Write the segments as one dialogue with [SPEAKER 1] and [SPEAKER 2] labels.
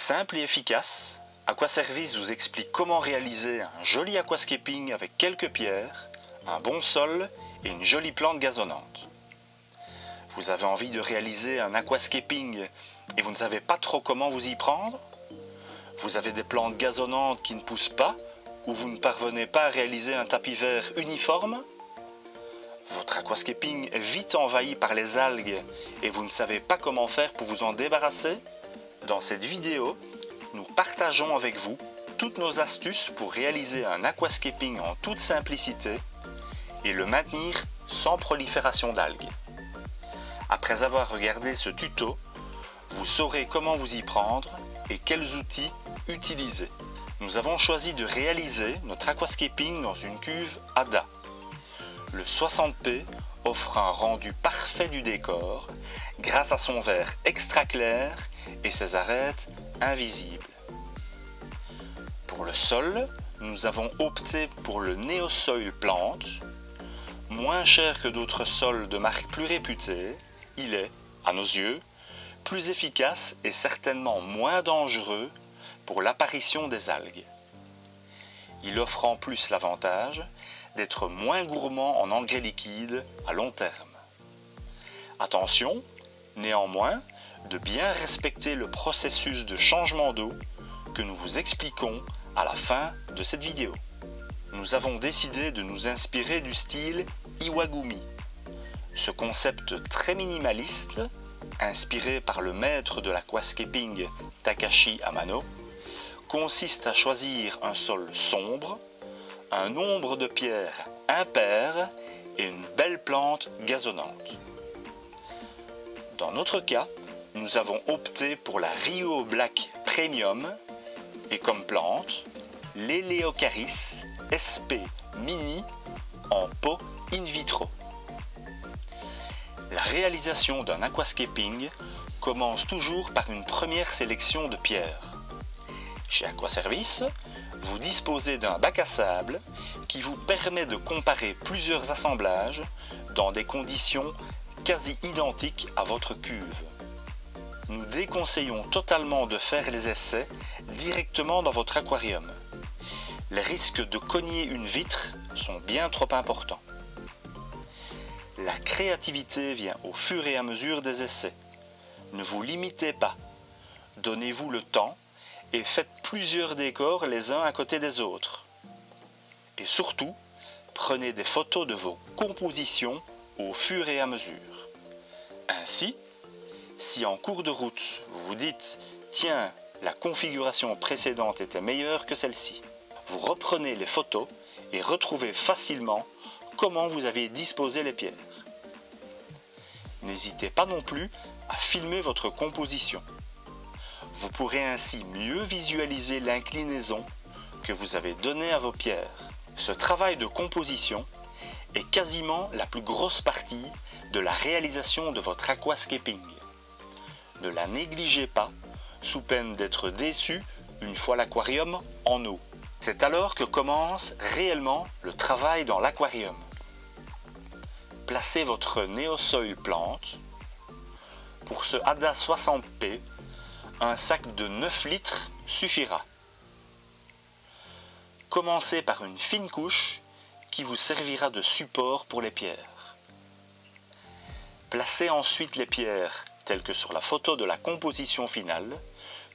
[SPEAKER 1] Simple et efficace, Aquaservice vous explique comment réaliser un joli aquascaping avec quelques pierres, un bon sol et une jolie plante gazonnante. Vous avez envie de réaliser un aquascaping et vous ne savez pas trop comment vous y prendre? Vous avez des plantes gazonnantes qui ne poussent pas ou vous ne parvenez pas à réaliser un tapis vert uniforme? Votre aquascaping est vite envahi par les algues et vous ne savez pas comment faire pour vous en débarrasser? Dans cette vidéo, nous partageons avec vous toutes nos astuces pour réaliser un aquascaping en toute simplicité et le maintenir sans prolifération d'algues. Après avoir regardé ce tuto, vous saurez comment vous y prendre et quels outils utiliser. Nous avons choisi de réaliser notre aquascaping dans une cuve ADA. Le 60p offre un rendu parfait du décor grâce à son verre extra clair et ses arêtes invisibles. Pour le sol, nous avons opté pour le Neosoil Plant. Moins cher que d'autres sols de marques plus réputées, il est, à nos yeux, plus efficace et certainement moins dangereux pour l'apparition des algues. Il offre en plus l'avantage d'être moins gourmand en engrais liquides à long terme. Attention, néanmoins, de bien respecter le processus de changement d'eau que nous vous expliquons à la fin de cette vidéo. Nous avons décidé de nous inspirer du style Iwagumi. Ce concept très minimaliste, inspiré par le maître de l'aquascaping Takashi Amano, consiste à choisir un sol sombre, un nombre de pierres impair et une belle plante gazonnante. Dans notre cas, nous avons opté pour la Rio Black Premium et comme plante, l'Eleocharis SP Mini en pot in vitro. La réalisation d'un aquascaping commence toujours par une première sélection de pierres. Chez Aquaservice, vous disposez d'un bac à sable qui vous permet de comparer plusieurs assemblages dans des conditions quasi identiques à votre cuve. Nous déconseillons totalement de faire les essais directement dans votre aquarium. Les risques de cogner une vitre sont bien trop importants. La créativité vient au fur et à mesure des essais. Ne vous limitez pas. Donnez-vous le temps et faites plusieurs décors les uns à côté des autres. Et surtout, prenez des photos de vos compositions au fur et à mesure. Ainsi, si en cours de route vous vous dites « Tiens, la configuration précédente était meilleure que celle-ci », vous reprenez les photos et retrouvez facilement comment vous avez disposé les pierres. N'hésitez pas non plus à filmer votre composition. Vous pourrez ainsi mieux visualiser l'inclinaison que vous avez donnée à vos pierres. Ce travail de composition est quasiment la plus grosse partie de la réalisation de votre aquascaping. Ne la négligez pas, sous peine d'être déçu une fois l'aquarium en eau. C'est alors que commence réellement le travail dans l'aquarium. Placez votre Neosoil Plant. Pour ce ADA 60p, un sac de 9 litres suffira. Commencez par une fine couche qui vous servira de support pour les pierres. Placez ensuite les pierres, telles que sur la photo de la composition finale,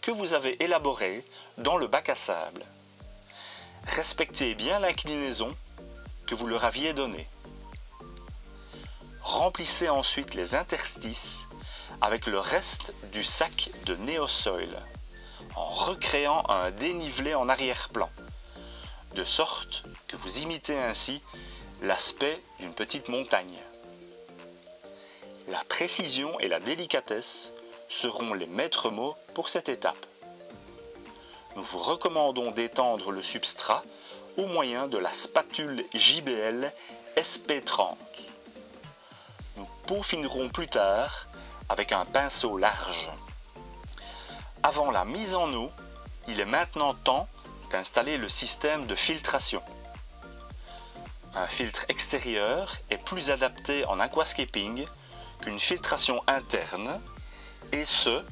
[SPEAKER 1] que vous avez élaborée dans le bac à sable. Respectez bien l'inclinaison que vous leur aviez donnée. Remplissez ensuite les interstices avec le reste du sac de Neosoil, en recréant un dénivelé en arrière-plan, de sorte que vous imitez ainsi l'aspect d'une petite montagne. La précision et la délicatesse seront les maîtres mots pour cette étape. Nous vous recommandons d'étendre le substrat au moyen de la spatule JBL SP30. Nous peaufinerons plus tard avec un pinceau large. Avant la mise en eau, il est maintenant temps d'installer le système de filtration. Un filtre extérieur est plus adapté en aquascaping qu'une filtration interne, et ce,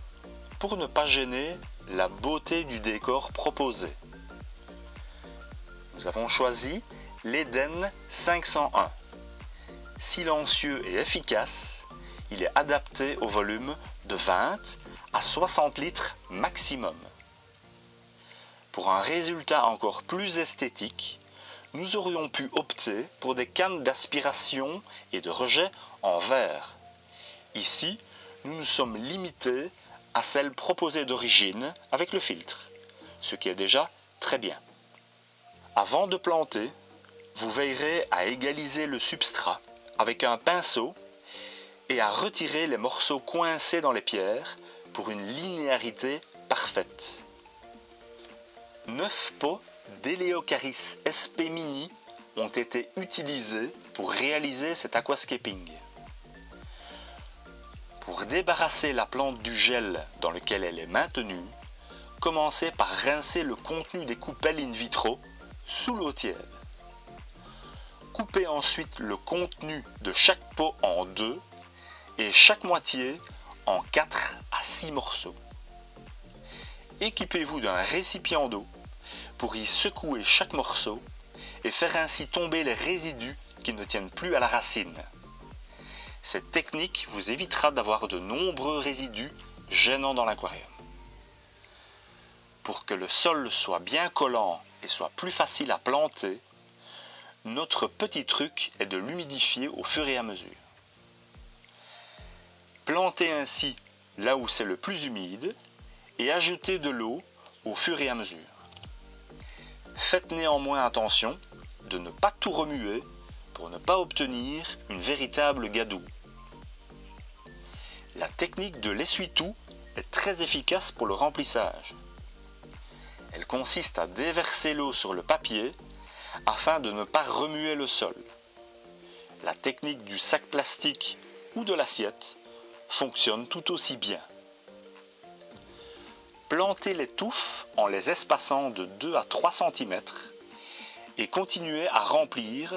[SPEAKER 1] pour ne pas gêner la beauté du décor proposé. Nous avons choisi l'Eden 501. Silencieux et efficace, il est adapté au volume de 20 à 60 litres maximum. Pour un résultat encore plus esthétique, nous aurions pu opter pour des cannes d'aspiration et de rejet en verre. Ici, nous nous sommes limités à celles proposées d'origine avec le filtre, ce qui est déjà très bien. Avant de planter, vous veillerez à égaliser le substrat avec un pinceau et à retirer les morceaux coincés dans les pierres pour une linéarité parfaite. 9 pots d'Eleocharis SP Mini ont été utilisés pour réaliser cet aquascaping. Pour débarrasser la plante du gel dans lequel elle est maintenue, commencez par rincer le contenu des coupelles in vitro sous l'eau tiède. Coupez ensuite le contenu de chaque pot en 2 et chaque moitié en 4 à 6 morceaux. Équipez-vous d'un récipient d'eau pour y secouer chaque morceau et faire ainsi tomber les résidus qui ne tiennent plus à la racine. Cette technique vous évitera d'avoir de nombreux résidus gênants dans l'aquarium. Pour que le sol soit bien collant et soit plus facile à planter, notre petit truc est de l'humidifier au fur et à mesure. Plantez ainsi là où c'est le plus humide et ajoutez de l'eau au fur et à mesure. Faites néanmoins attention de ne pas tout remuer pour ne pas obtenir une véritable gadoue. La technique de l'essuie-tout est très efficace pour le remplissage. Elle consiste à déverser l'eau sur le papier afin de ne pas remuer le sol. La technique du sac plastique ou de l'assiette fonctionne tout aussi bien. Plantez les touffes en les espaçant de 2 à 3 cm et continuez à remplir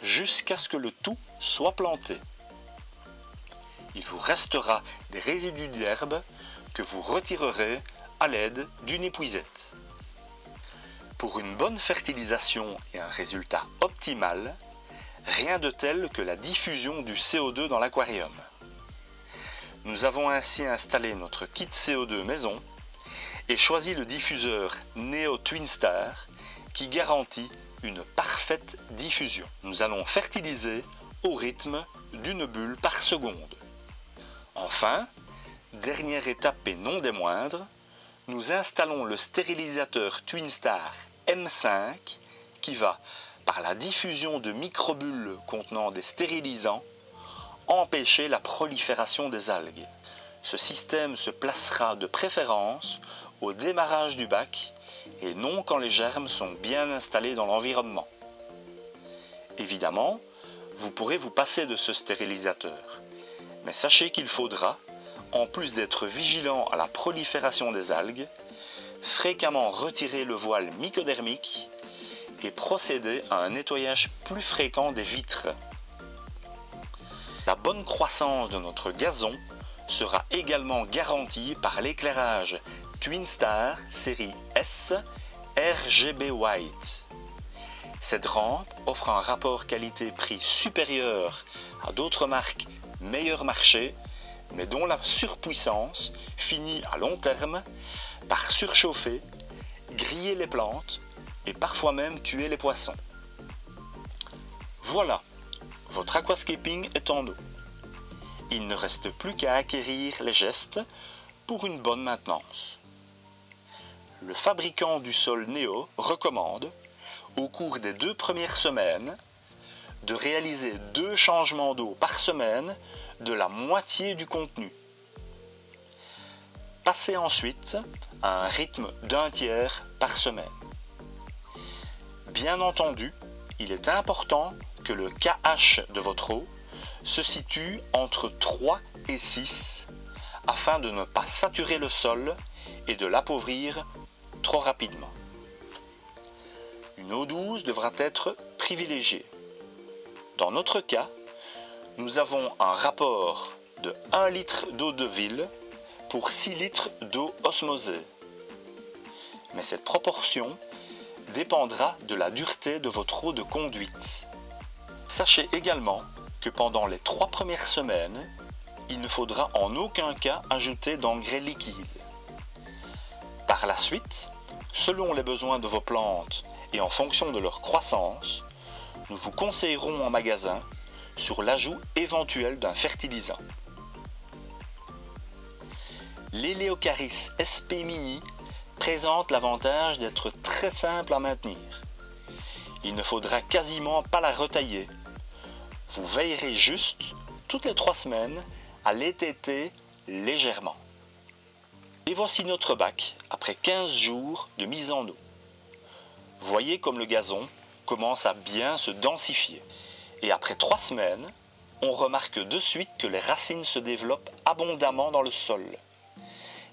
[SPEAKER 1] jusqu'à ce que le tout soit planté. Il vous restera des résidus d'herbe que vous retirerez à l'aide d'une épuisette. Pour une bonne fertilisation et un résultat optimal, rien de tel que la diffusion du CO2 dans l'aquarium. Nous avons ainsi installé notre kit CO2 maison et choisi le diffuseur Neo TwinStar qui garantit une parfaite diffusion. Nous allons fertiliser au rythme d'une bulle par seconde. Enfin, dernière étape et non des moindres, nous installons le stérilisateur TwinStar M5 qui va, par la diffusion de microbules contenant des stérilisants, empêcher la prolifération des algues. Ce système se placera de préférence au démarrage du bac et non quand les germes sont bien installés dans l'environnement. Évidemment, vous pourrez vous passer de ce stérilisateur, mais sachez qu'il faudra, en plus d'être vigilant à la prolifération des algues, fréquemment retirer le voile mycodermique et procéder à un nettoyage plus fréquent des vitres. La bonne croissance de notre gazon sera également garantie par l'éclairage TwinStar série S RGB White. Cette rampe offre un rapport qualité-prix supérieur à d'autres marques meilleur marché, mais dont la surpuissance finit à long terme par surchauffer, griller les plantes et parfois même tuer les poissons. Voilà, votre aquascaping est en eau. Il ne reste plus qu'à acquérir les gestes pour une bonne maintenance. Le fabricant du sol Neo recommande, au cours des 2 premières semaines, de réaliser 2 changements d'eau par semaine de la moitié du contenu. Passez ensuite à un rythme d'1/3 par semaine. Bien entendu, il est important que le KH de votre eau se situe entre 3 et 6 afin de ne pas saturer le sol et de l'appauvrir trop rapidement. Une eau douce devra être privilégiée. Dans notre cas, nous avons un rapport de 1 litre d'eau de ville pour 6 litres d'eau osmosée. Mais cette proportion dépendra de la dureté de votre eau de conduite. Sachez également que pendant les 3 premières semaines, il ne faudra en aucun cas ajouter d'engrais liquides. Par la suite, selon les besoins de vos plantes et en fonction de leur croissance, nous vous conseillerons en magasin sur l'ajout éventuel d'un fertilisant. L'Eleocharis SP Mini présente l'avantage d'être très simple à maintenir. Il ne faudra quasiment pas la retailler. Vous veillerez juste toutes les 3 semaines à l'étêter légèrement. Et voici notre bac après 15 jours de mise en eau. Voyez comme le gazon commence à bien se densifier. Et après 3 semaines, on remarque de suite que les racines se développent abondamment dans le sol.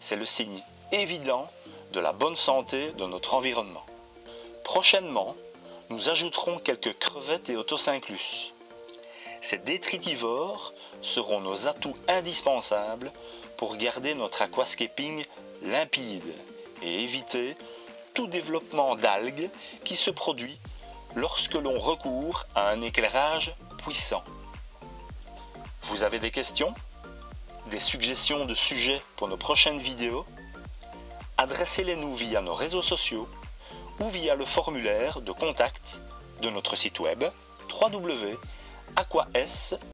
[SPEAKER 1] C'est le signe évident de la bonne santé de notre environnement. Prochainement, nous ajouterons quelques crevettes et Otocinclus. Ces détritivores seront nos atouts indispensables pour garder notre aquascaping limpide et éviter tout développement d'algues qui se produit lorsque l'on recourt à un éclairage puissant. Vous avez des questions? Des suggestions de sujets pour nos prochaines vidéos? Adressez-les-nous via nos réseaux sociaux ou via le formulaire de contact de notre site web www.aquas.fr.